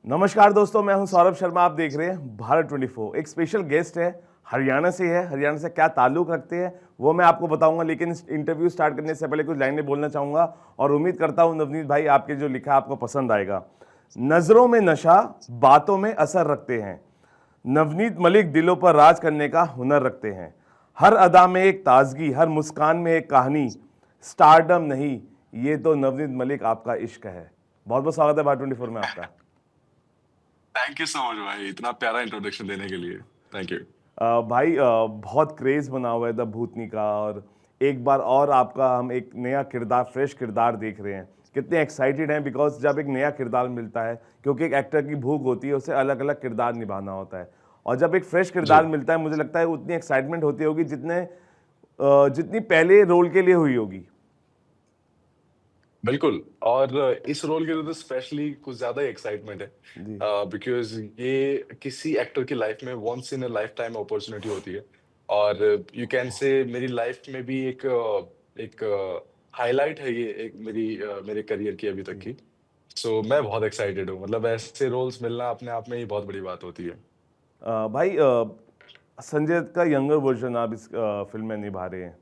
नमस्कार दोस्तों, मैं हूं सौरभ शर्मा। आप देख रहे हैं भारत 24। एक स्पेशल गेस्ट है, हरियाणा से है। हरियाणा से क्या ताल्लुक रखते हैं वो मैं आपको बताऊंगा, लेकिन इस इंटरव्यू स्टार्ट करने से पहले कुछ लाइनें बोलना चाहूंगा और उम्मीद करता हूं नवनीत भाई आपके जो लिखा आपको पसंद आएगा। नजरों में नशा, बातों में असर रखते हैं। नवनीत मलिक दिलों पर राज करने का हुनर रखते हैं। हर अदा में एक ताजगी, हर मुस्कान में एक कहानी। स्टारडम नहीं, ये तो नवनीत मलिक आपका इश्क है। बहुत बहुत स्वागत है भारत 24 में आपका। थैंक यू सो मच भाई, इतना प्यारा इंट्रोडक्शन देने के लिए। Thank you. भाई बहुत क्रेज बना हुआ है द भूतनी का, और एक बार और आपका हम एक नया किरदार, फ्रेश किरदार देख रहे हैं। कितने एक्साइटेड हैं, बिकॉज जब एक नया किरदार मिलता है, क्योंकि एक एक्टर की भूख होती है, उसे अलग अलग किरदार निभाना होता है, और जब एक फ्रेश जी किरदार मिलता है, मुझे लगता है उतनी एक्साइटमेंट होती होगी जितनी पहले रोल के लिए हुई होगी। बिल्कुल। और इस रोल के लिए तो स्पेशली कुछ ज्यादा ही एक्साइटमेंट है, जी बिकॉज ये किसी एक्टर की लाइफ में once in a lifetime opportunity होती है। और यू कैन से मेरी लाइफ में भी एक हाईलाइट है ये, एक मेरे करियर की अभी तक जी। की। सो मैं बहुत एक्साइटेड हूँ, मतलब ऐसे रोल्स मिलना अपने आप में ही बहुत बड़ी बात होती है। भाई संजय दत्त का यंगर वर्जन आप इस फिल्म में निभा रहे हैं।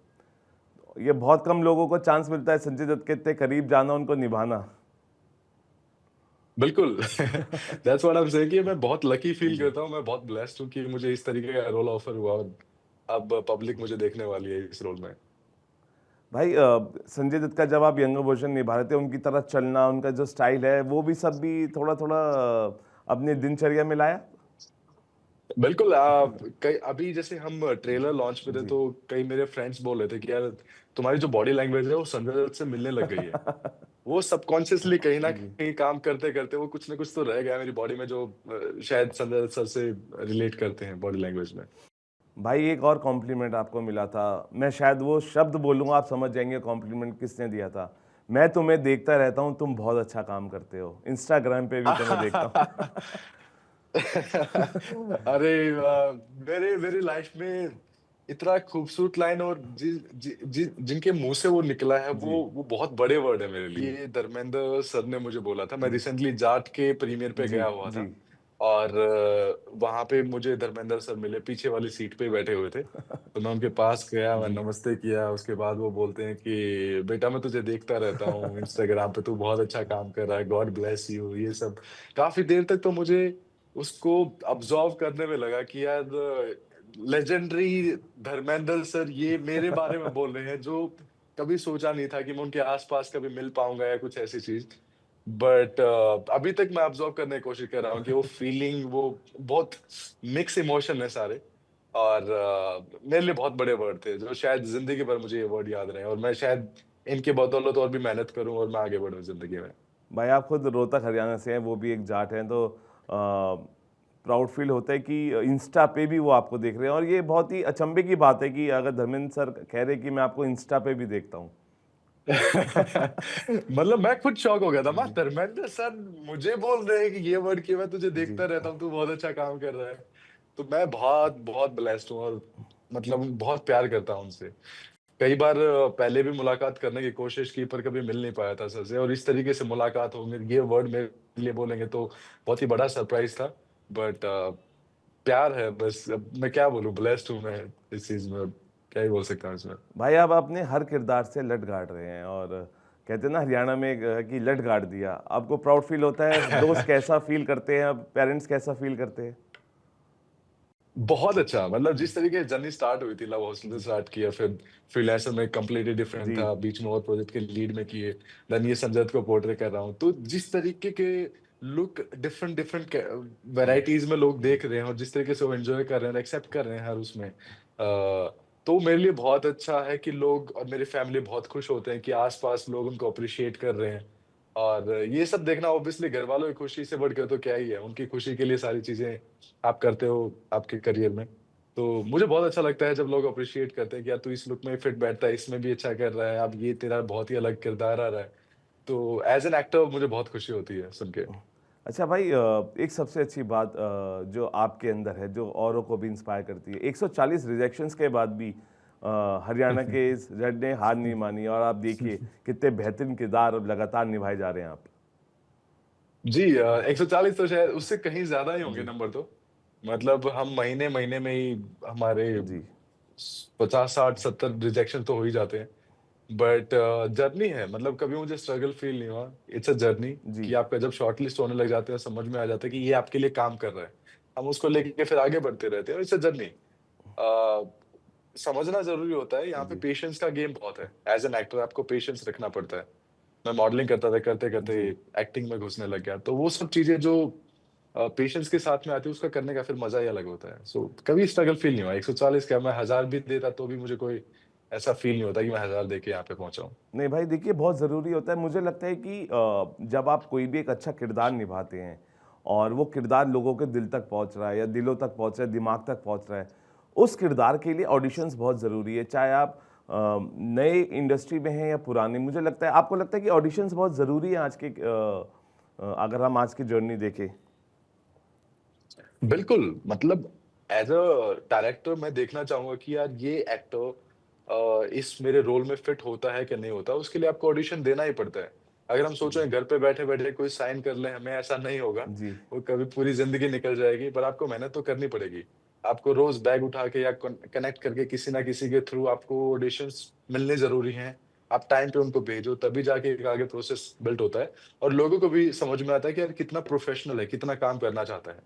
ये बहुत कम लोगों को चांस मिलता है संजय दत्त के इतने करीब जाना, उनको निभाना। बिल्कुल। That's what I am saying कि मैं बहुत लकी फील जी करता हूँ, मैं बहुत ब्लेस्ड हूँ कि मुझे इस तरीके का रोल ऑफर हुआ और अब पब्लिक मुझे देखने वाली है इस रोल में। भाई, संजय दत्त का जब आप यंगर वर्जन निभा रहे थे, उनकी तरह चलना, उनका जो स्टाइल है, वो भी सब भी थोड़ा थोड़ा अपने दिनचर्या में लाया। बिल्कुल। कई अभी जैसे हम ट्रेलर लॉन्च पे थे जी तो कई मेरे फ्रेंड्स बोल रहे थे कि यार तुम्हारी जो बॉडी लैंग्वेज है वो संजय दत्त से मिलने लग गई है। वो सबकॉन्शियसली कहीं ना जी कहीं काम करते करते वो कुछ ना कुछ तो रह गया मेरी बॉडी में जो शायद संजय दत्त सर से रिलेट करते हैं बॉडी लैंग्वेज में। भाई, एक और कॉम्प्लीमेंट आपको मिला था। मैं शायद वो शब्द बोलूंगा, आप समझ जाएंगे कॉम्प्लीमेंट किसने दिया था। मैं तुम्हें देखता रहता हूँ, तुम बहुत अच्छा काम करते हो, इंस्टाग्राम पे भी तुम्हें देखता हूँ। अरे मेरे मेरी लाइफ में इतना खूबसूरत लाइन और जिनके मुंह से वो निकला है जी वो बहुत बड़े वर्ड है मेरे जी लिए। ये धर्मेंद्र सर ने मुझे बोला था। मैं जी रिसेंटली जाट के प्रीमियर पे जी गया हुआ जी। था और वहां पे मुझे धर्मेंद्र सर मिले, पीछे वाली सीट पे बैठे हुए थे। तो मैं उनके पास गया, मैं जी नमस्ते किया। उसके बाद वो बोलते हैं कि बेटा मैं तुझे देखता रहता हूँ इंस्टाग्राम पे, तू बहुत अच्छा काम कर रहा है, गॉड ब्लेस यू, ये सब। काफी देर तक तो मुझे उसको ऑब्जर्व करने में लगा कि यार लेजेंडरी धर्मेंद्र सर ये मेरे बारे में बोल रहे हैं, जो कभी सोचा नहीं था कि मैं उनके आसपास कभी मिल पाऊंगा या कुछ ऐसी चीज। बट अभी तक मैं ऑब्जर्व करने की कोशिश कर रहा हूँ कि वो फीलिंग, वो बहुत मिक्स इमोशन है सारे। और मेरे लिए बहुत बड़े वर्ड थे जो शायद जिंदगी भर मुझे ये वर्ड याद रहे, और मैं शायद इनके बदौलत और भी मेहनत करूं और मैं आगे बढ़ूं जिंदगी में। भाई, आप खुद रोहतक हरियाणा से हैं, वो भी एक जाट हैं, तो प्राउड फील होता है कि इंस्टा पे भी वो आपको देख रहे हैं। और ये बहुत ही अचंभे की बात है कि अगर धर्मेंद्र सर कह रहे हैं कि मैं आपको इंस्टा पे भी देखता हूँ। मतलब मैं खुद शॉक हो गया था। मैं जी धर्मेंद्र सर मुझे बोल रहे हैं कि ये वर्ड कि मैं तुझे जी। देखता रहता हूँ, तू बहुत अच्छा काम कर रहा है। तो मैं बहुत बहुत ब्लेस्ड हूँ और मतलब बहुत प्यार करता हूँ उनसे। कई बार पहले भी मुलाकात करने की कोशिश की पर कभी मिल नहीं पाया था सर से, और इस तरीके से मुलाकात होंगे, ये वर्ड मेरे लिए बोलेंगे तो बहुत ही बड़ा सरप्राइज था। बट प्यार है बस। अब मैं क्या बोलूं, ब्लेस्ड हूँ मैं इस चीज में। क्या ही बोल सकता हूँ इसमें। भाई, आप अपने हर किरदार से लट गाड़ रहे हैं, और कहते हैं ना हरियाणा में कि लट गाड़ दिया। आपको प्राउड फील होता है? दोस्त कैसा फील करते हैं, पेरेंट्स कैसा फील करते हैं? बहुत अच्छा, मतलब जी जिस तरीके से जर्नी स्टार्ट हुई थी, लव हॉस्टल से जी स्टार्ट किया, फिर फ्रीलांसर में कंप्लीटली डिफरेंट जी था, बीच में और प्रोजेक्ट के लीड में किए, देन ये संजय दत्त को पोर्ट्रे कर रहा हूँ। तो जिस तरीके के लुक डिफरेंट डिफरेंट जी वेराइटीज में लोग जी देख रहे हैं और जिस तरीके से वो एंजॉय कर रहे हैं, एक्सेप्ट कर रहे हैं हर उसमें, तो मेरे लिए बहुत अच्छा है कि लोग और मेरी फैमिली बहुत खुश होते हैं कि आसपास लोग उनको अप्रिशिएट कर रहे हैं। और ये सब देखना ऑब्वियसली घर वालों की खुशी से बढ़कर तो क्या ही है, उनकी खुशी के लिए सारी चीजें आप करते हो आपके करियर में। तो मुझे बहुत अच्छा लगता है जब लोग अप्रिशिएट करते हैं कि यार तू इस लुक में फिट बैठता है, इसमें भी अच्छा कर रहा है, अब ये तेरा बहुत ही अलग किरदार आ रहा है। तो एज एन एक्टर मुझे बहुत खुशी होती है सुन के। अच्छा भाई, एक सबसे अच्छी बात जो आपके अंदर है, जो औरों को भी इंस्पायर करती है, 140 रिजेक्शंस के बाद भी हरियाणा के इस जज ने हार नहीं मानी, और आप देखिए कितने बेहतरीन किरदार अब लगातार निभाए जा रहे हैं आप। जी 140 तो शायद उससे कहीं ज़्यादा ही होंगे जी, नंबर तो। मतलब हम महीने-महीने में ही हमारे जी, 50, 60, 70 रिजेक्शन तो हो ही जाते हैं। बट जर्नी है, मतलब कभी मुझे स्ट्रगल फ़ील नहीं हुआ। इट्स अ जर्नी जी, कि आपका जब शॉर्टलिस्ट होने लग जाते हैं, समझ में आ जाता है कि ये आपके लिए काम कर रहा है। हम उसको लेके फिर आगे बढ़ते रहते हैं। It's a journey. समझना ज़रूरी होता है, यहाँ पे जी, पेशेंस का गेम बहुत है। एज़ एन एक्टर आपको पेशेंस रखना पड़ता है। मैं मॉडलिंग करता था, करते-करते जी। एक्टिंग में घुसने लग गया। तो वो सब चीज़ें जो पेशेंस के साथ में आती है, उसका करने का फिर मज़ा ही अलग होता है। सो कभी स्ट्रगल फ़ील नहीं हुआ। 140 क्या, मैं 1000 भी देता तो भी मुझे कोई ऐसा फ़ील नहीं होता कि मैं 1000 दे के यहाँ पे पहुँचा हूँ। नहीं भाई देखिए बहुत ज़रूरी होता है मुझे लगता है कि जब आप कोई भी एक अच्छा किरदार निभाते हैं और वो किरदार लोगों के दिल तक पहुंच रहा है या दिलों तक पहुंच रहा है दिमाग तक पहुंच रहा है उस किरदार के लिए ऑडिशंस बहुत ज़रूरी है चाहे आप नए इंडस्ट्री में हैं या पुराने मुझे लगता है आपको लगता है कि ऑडिशंस बहुत ज़रूरी है आज के अगर हम आज की जर्नी देखें बिल्कुल, मतलब एज़ अ डायरेक्टर मैं देखना चाहूँगा कि यार ये एक्टर इस मेरे रोल में फिट होता है कि नहीं होता, उसके लिए आपको ऑडिशन देना ही पड़ता है। अगर हम सोचें घर पे बैठे-बैठे कोई साइन कर ले हमें, ऐसा नहीं होगा। जी वो कभी पूरी ज़िंदगी निकल जाएगी, पर आपको मेहनत तो करनी पड़ेगी। आपको रोज़ बैग उठा के या कनेक्ट करके किसी ना किसी के थ्रू आपको ऑडिशंस मिलने ज़रूरी हैं। आप टाइम पे उनको भेजो, तभी जाके एक आगे प्रोसेस बिल्ड होता है और लोगों को भी समझ में आता है कि यार कितना प्रोफेशनल है, कितना काम करना चाहता है।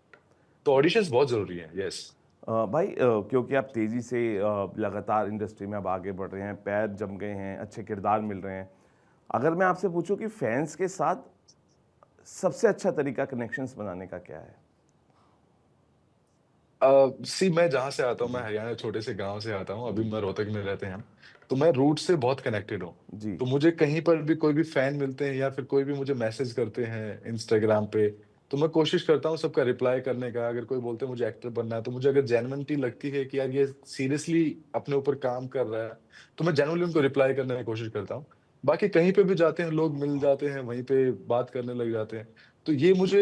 तो ऑडिशंस बहुत ज़रूरी हैं, यस। भाई क्योंकि आप तेज़ी से लगातार इंडस्ट्री में अब आगे बढ़ रहे हैं पैर जम गए हैं अच्छे किरदार मिल रहे हैं अगर मैं आपसे पूछूं कि फैंस के साथ सबसे अच्छा तरीका कनेक्शंस बनाने का क्या है? सी मैं जहाँ से आता हूँ, मैं जी, हरियाणा छोटे से गाँव से आता हूँ, अभी जी, मैं रोहतक में रहते हैं हम। तो मैं रूट से बहुत कनेक्टेड हूँ। जी, तो मुझे कहीं पर भी कोई भी फैन मिलते हैं या फिर कोई भी मुझे मैसेज करते हैं इंस्टाग्राम पे, तो मैं कोशिश करता हूँ सबका रिप्लाई करने का। अगर कोई बोलते हैं मुझे एक्टर बनना है, तो मुझे अगर जेन्युइनिटी लगती है कि यार ये सीरियसली अपने ऊपर काम कर रहा है, तो मैं जेन्युइनली उनको रिप्लाई करने की कोशिश करता हूँ। बाकी कहीं पे भी जाते हैं, लोग मिल जाते हैं, वहीं पे बात करने लग जाते हैं। तो ये मुझे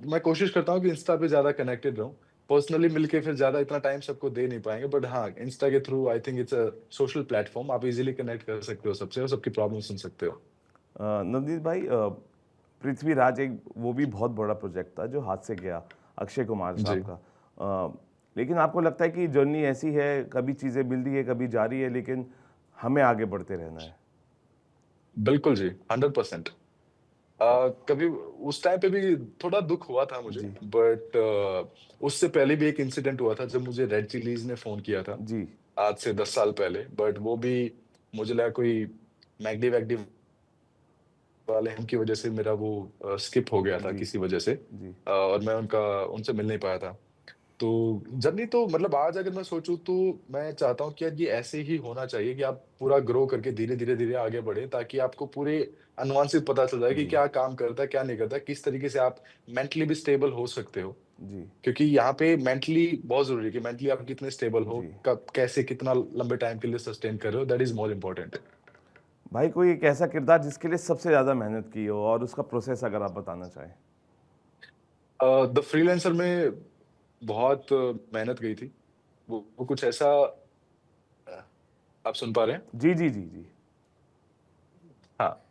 मैं कोशिश करता हूँ कि इंस्टा पे ज़्यादा कनेक्टेड रहूँ। पर्सनली मिलके फिर ज़्यादा इतना टाइम सबको दे नहीं पाएँगे, बट हाँ, इंस्टा के through I think it's a social platform, आप इज़िली कनेक्ट कर सकते हो सबसे और सबकी प्रॉब्लम सुन सकते हो। नवनीत भाई पृथ्वीराज एक वो भी बहुत बड़ा प्रोजेक्ट था जो हाथ से गया अक्षय कुमार जी, साहब का लेकिन आपको लगता है कि जर्नी ऐसी है कभी चीज़ें मिल रही है कभी जा रही है लेकिन हमें आगे बढ़ते रहना है बिल्कुल जी, 100%। कभी उस टाइम पे भी थोड़ा दुःख हुआ था मुझे, जी बट उससे पहले भी एक इंसिडेंट हुआ था जब मुझे रेड चिलीज़ ने फ़ोन किया था, जी आज से 10 साल पहले, बट वो भी मुझे लगा कोई मैकडी-वैकडी वाले उनकी वजह से मेरा वो स्किप हो गया था जी किसी वजह से, जी और मैं उनसे मिल नहीं पाया था। तो जर्नी तो मतलब आज अगर मैं सोचूँ तो मैं चाहता हूँ कि यार ये ऐसे ही होना चाहिए कि आप पूरा ग्रो करके धीरे-धीरे आगे बढ़ें, ताकि आपको पूरे अनुवांशिक पता चल जाए कि जी क्या काम करता है, क्या नहीं करता है, किस तरीके से आप मेंटली भी स्टेबल हो सकते हो। जी क्योंकि यहाँ पे मेंटली बहुत ज़रूरी है कि मेंटली आप कितने स्टेबल हो, जी कब कैसे कितना लंबे टाइम के लिए सस्टेन कर रहे हो, दैट इज़ मोर इम्पोर्टेंट। भाई कोई एक ऐसा किरदार जिसके लिए सबसे ज़्यादा मेहनत की हो और उसका प्रोसेस अगर आप बताना चाहें द फ्रीलांसर में बहुत मेहनत गई थी। वो कुछ ऐसा अ, आप सुन पा रहे हैं? जी जी जी जी हाँ।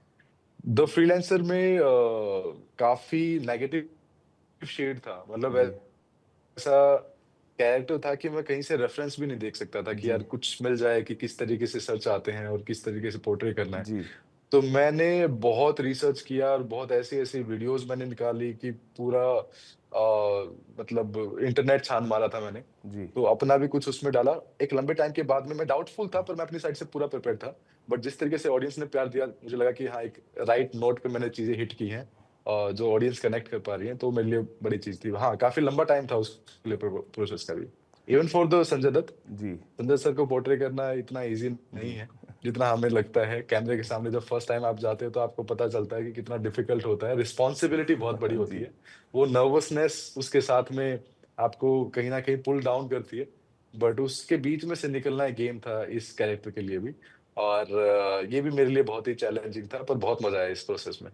द फ्रीलांसर में काफ़ी नेगेटिव शेड था। मतलब जी ऐसा कैरेक्टर था कि मैं कहीं से रेफ़रेंस भी नहीं देख सकता था कि जी यार कुछ मिल जाए कि किस तरीके से सच आते हैं और किस तरीके से पोर्ट्रे करना है। जी तो मैंने बहुत रिसर्च किया और बहुत ऐसी-ऐसी वीडियोज़ मैंने निकाली कि पूरा मतलब इंटरनेट छान मारा था मैंने। जी तो अपना भी कुछ उसमें डाला। एक लंबे टाइम के बाद में मैं डाउटफुल था, पर मैं अपनी साइड से पूरा प्रिपेयर्ड था। बट जिस तरीके से ऑडियंस ने प्यार दिया, मुझे लगा कि हाँ, एक राइट नोट पे मैंने चीज़ें हिट की हैं और जो ऑडियंस कनेक्ट कर पा रही है, तो मेरे लिए बड़ी चीज़ थी। हाँ, काफ़ी लंबा टाइम था उसके लिए प्रोसेस का भी। Even for the Sanjay Dutt, ji Sanjay sir को पोर्ट्रे करना इतना ईज़ी नहीं जी है, जितना हमें लगता है। कैमरे के सामने जब फर्स्ट टाइम आप जाते हो, तो आपको पता चलता है कि कितना डिफ़िकल्ट होता है, रिस्पॉन्सिबिलिटी बहुत बड़ी होती जी है। वो नर्वसनेस उसके साथ में आपको कहीं न कहीं पुल डाउन करती है, बट उसके बीच में से निकलना एक गेम था इस कैरेक्टर के लिए भी, और ये भी मेरे लिए बहुत ही चैलेंजिंग था, पर बहुत मज़ा आया इस प्रोसेस में।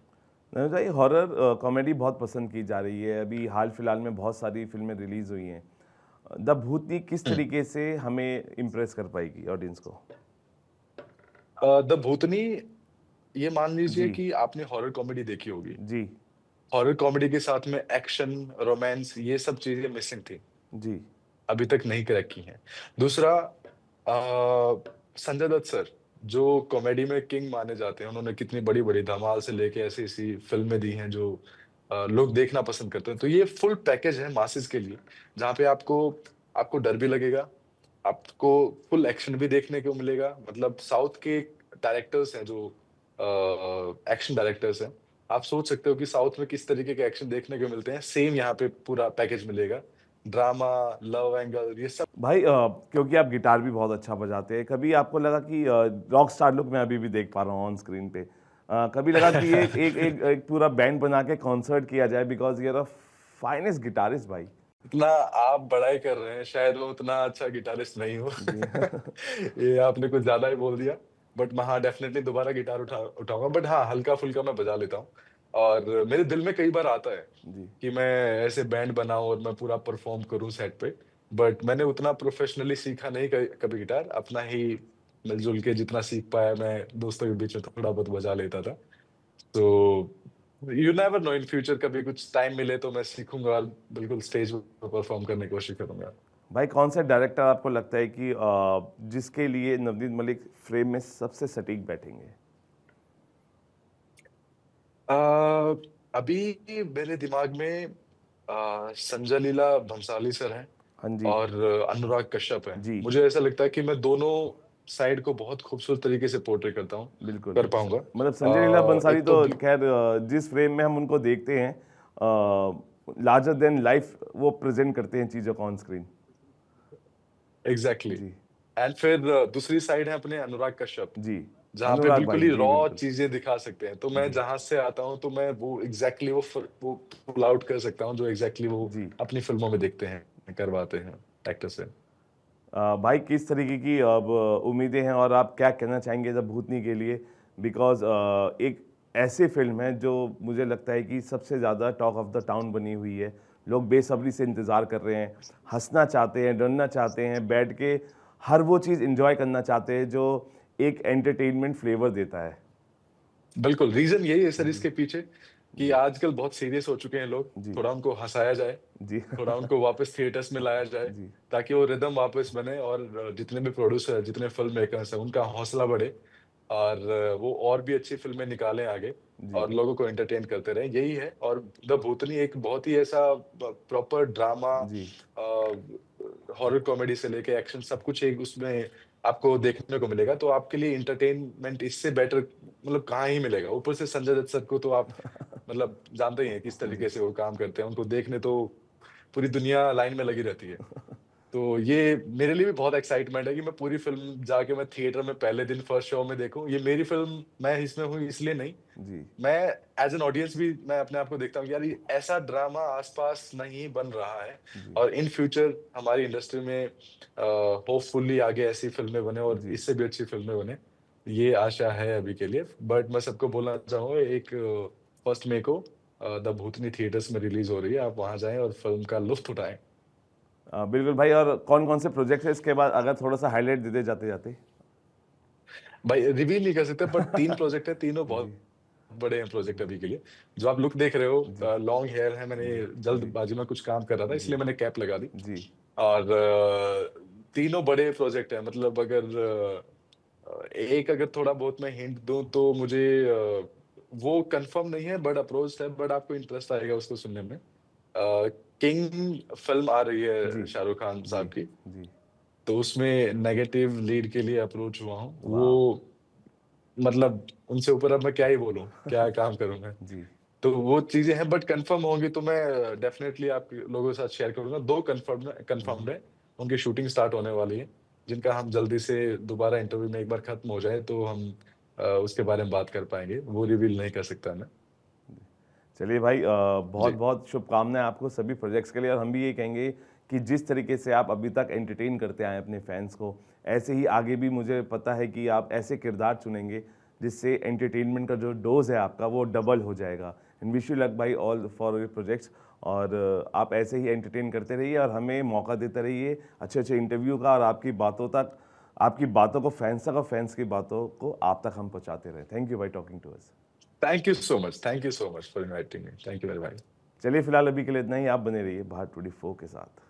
नैना भाई हॉरर कॉमेडी बहुत पसंद की जा रही है अभी हाल फिलहाल में बहुत सारी फिल्में रिलीज हुई हैं द भूतनी किस हुँ। तरीके से हमें इम्प्रेस कर पाएगी ऑडियंस को द भूतनी, ये मान लीजिए जी कि आपने हॉरर कॉमेडी देखी होगी। जी हॉरर कॉमेडी के साथ में एक्शन, रोमांस ये सब चीज़ें मिसिंग थी। जी, अभी तक नहीं क्रैक की हैं। दूसरा संजय दत्त सर, जो कॉमेडी में किंग माने जाते हैं, उन्होंने कितनी बड़ी-बड़ी धमाल से लेके ऐसी-ऐसी फ़िल्में दी हैं जो लोग देखना पसंद करते हैं। तो ये फुल पैकेज है मासेस के लिए, जहाँ पे आपको आपको डर भी लगेगा, आपको फुल एक्शन भी देखने को मिलेगा। मतलब साउथ के डायरेक्टर्स हैं जो एक्शन डायरेक्टर्स हैं, आप सोच सकते हो कि साउथ में किस तरीके के एक्शन देखने को मिलते हैं, सेम यहाँ पे पूरा पैकेज मिलेगा। ड्रामा, लव एंगल ये सब भाई क्योंकि आप गिटार भी बहुत अच्छा बजाते हैं, कभी आपको लगा कि रॉक स्टार लुक मैं अभी भी देख पा रहा हूँ ऑन स्क्रीन पे, कभी लगा कि ये एक पूरा बैंड बना के कॉन्सर्ट किया जाए because you are the finest guitarist भाई। इतना आप बड़ाई कर रहे हैं, शायद मैं उतना अच्छा गिटारिस्ट नहीं हूँ। जी, ये आपने कुछ ज़्यादा ही बोल दिया। बट मैं हाँ, डेफ़िनेटली दोबारा गिटार उठाऊँगा। बट हाँ, हल्का-फुल्का मैं बजा लेता हूँ। और मेरे दिल में कई बार आता है जी। कि मैं ऐसे बैंड बनाऊँ और मैं पूरा परफ़ॉर्म करूँ सेट पे। बट मैंने उतना प्रोफ़ेशनली सीखा नहीं कभी गिटार, अपना ही मिल-जुल के जितना सीख पाया मैं दोस्तों के बीच में थोड़ा बहुत बजा लेता था। तो you never know in future कभी कुछ टाइम मिले तो मैं सीखूँगा और बिल्कुल स्टेज पे परफ़ॉर्म करने की कोशिश करूँगा। भाई कौन सा डायरेक्टर आपको लगता है कि जिसके लिए नवनीत मलिक फ्रेम में सबसे सटीक बैठेंगे? अ, अभी मेरे दिमाग में संजय लीला भंसाली सर हैं हाँ जी, और अनुराग कश्यप हैं। जी, मुझे ऐसा लगता है कि मैं दोनों साइड को बहुत खूबसूरत तरीके से पोर्ट्रे करता हूँ, बिल्कुल। कर पाऊँगा। मतलब संजय लीला बंसाली एक तो तो खैर जिस फ्रेम में हम उनको देखते हैं लार्जर देन लाइफ वो प्रेजेंट करते हैं चीज़ों को ऑन स्क्रीन। एग्ज़ैक्टली। जी, एंड फिर दूसरी साइड है अपने अनुराग कश्यप। जी। जहाँ पे अनुराग बिल्कुल भाई, ही जी रॉ बिल्कुल। चीज़ें दिखा सकते हैं। तो मैं जी, जहाँ से आता हूँ तो मैं वो एग्ज़ैक्टली वो पुल आउट कर सकता हूँ जो एग्ज़ैक्टली वो जी। अपनी फ़िल्मों में दिखते हैं, करवाते हैं एक्टर से। भाई किस तरीके की अब उम्मीदें हैं और आप क्या कहना चाहेंगे द भूतनी के लिए? बिकॉज़ एक ऐसी फ़िल्म है जो मुझे लगता है कि सबसे ज़्यादा टॉक ऑफ द टाउन बनी हुई है। लोग बेसब्री से इंतज़ार कर रहे हैं, हँसना चाहते हैं, डरना चाहते हैं, बैठ के हर वो चीज़ एन्जॉय करना चाहते हैं जो एक एंटरटेनमेंट फ्लेवर देता है। बिल्कुल, रीज़न यही है सर जी, इसके पीछे कि जी, आजकल बहुत सीरियस हो चुके हैं लोग, जी, थोड़ा उनको हँसाया जाए, जी, थोड़ा उनको वापस थिएटर्स में लाया जाए, जी, ताकि वो रिदम वापस बने और जितने भी प्रोड्यूसर हैं, जितने फ़िल्म मेकर्स हैं, उनका हौसला बढ़े और वो और भी अच्छी फ़िल्में निकालें आगे जी, और लोगों को एंटरटेन करते रहें, यही है। और द भूतनी एक बहुत ही ऐसा प्रॉपर ड्रामा जी, हॉरर कॉमेडी से लेके एक्शन सब कुछ एक उसमें आपको देखने को मिलेगा, तो आपके लिए एंटरटेनमेंट इससे बेटर मतलब कहाँ ही मिलेगा। ऊपर से संजय दत्त सर को तो आप मतलब जानते ही हैं किस जी। तरीके से वो काम करते हैं, उनको देखने तो पूरी दुनिया लाइन में लगी रहती है। तो ये मेरे लिए भी बहुत एक्साइटमेंट है कि मैं पूरी फ़िल्म जाके मैं थिएटर में पहले दिन फर्स्ट शो में देखूँ। ये मेरी फ़िल्म मैं इसमें हूँ इसलिए नहीं, जी, मैं एज़ एन ऑडियंस भी मैं अपने आप को देखता हूँ कि यार ये ऐसा ड्रामा आस-पास नहीं बन रहा है जी, और इन फ्यूचर हमारी इंडस्ट्री में होपफुली आगे ऐसी फ़िल्में बने और जी। इससे भी अच्छी फ़िल्में बने। ये आशा है अभी के लिए, बट मैं सबको बोलना चाहूँगा एक 1 मई को द भूतनी थिएटर्स में रिलीज़ हो रही है, आप वहाँ जाएँ और फ़िल्म का लुत्फ़ उठाएँ। बिल्कुल भाई और कौन-कौन से प्रोजेक्ट्स हैं इसके बाद अगर थोड़ा-सा हाइलाइट दे दें जाते-जाते? भाई रिवील नहीं कर सकते बट 3 प्रोजेक्ट है, तीनों बहुत जी, बड़े हैं प्रोजेक्ट अभी के लिए। जो आप लुक देख रहे हो जी, लॉन्ग हेयर है, मैंने जी, जी, जल्दबाजी में कुछ काम कर रहा था जी, इसलिए मैंने कैप लगा दी जी। और तीनों बड़े प्रोजेक्ट हैं मतलब अगर एक अगर थोड़ा बहुत मैं हिंट दूँ तो मुझे वो कंफर्म नहीं है बट अप्रोच्ड है बट आपको इंटरेस्ट आएगा उसको सुनने में। किंग फ़िल्म आ रही जी, है शाहरुख खान जी, साहब की, जी। तो उसमें नेगेटिव लीड के लिए अप्रोच हुआ हूँ। वाह! वो मतलब उनसे ऊपर अब मैं क्या ही बोलूँ, क्या काम करूँ मैं? जी, तो वो चीज़ें हैं बट कन्फर्म होंगी तो मैं डेफ़िनेटली आप लोगों के साथ शेयर करूँगा। 2 जी। कन्फर्म्ड है, उनकी शूटिंग स्टार्ट होने वाली है, जिनका हम जल्दी से दोबारा इंटरव्यू में एक बार खत्म हो जाए तो हम उसके बारे में बात कर पाएँगे। वो रिवील नहीं कर सकता मैं। चलिए भाई जी। बहुत-बहुत शुभकामनाएँ आपको सभी प्रोजेक्ट्स के लिए और हम भी ये कहेंगे कि जिस तरीके से आप अभी तक एंटरटेन करते आए हैं अपने फैन्स को, ऐसे ही आगे भी मुझे पता है कि आप ऐसे किरदार चुनेंगे, जिससे एंटरटेनमेंट का जो डोज़ है आपका वो डबल हो जाएगा। एंड विश यू लक भाई ऑल फॉर योर प्रोजेक्ट्स और आप ऐसे ही एंटरटेन करते रहिए और हमें मौका देते रहिए अच्छे-अच्छे इंटरव्यू का और आपकी बातों को फैन्स तक और फैन्स की बातों को आप तक हम पहुँचाते रहें। थैंक यू भाई talking to us. Thank you so much for inviting me. Thank you मेरे भाई। चलिए फिलहाल अभी के लिए इतना ही, आप बने रहिए भारत 24 के साथ।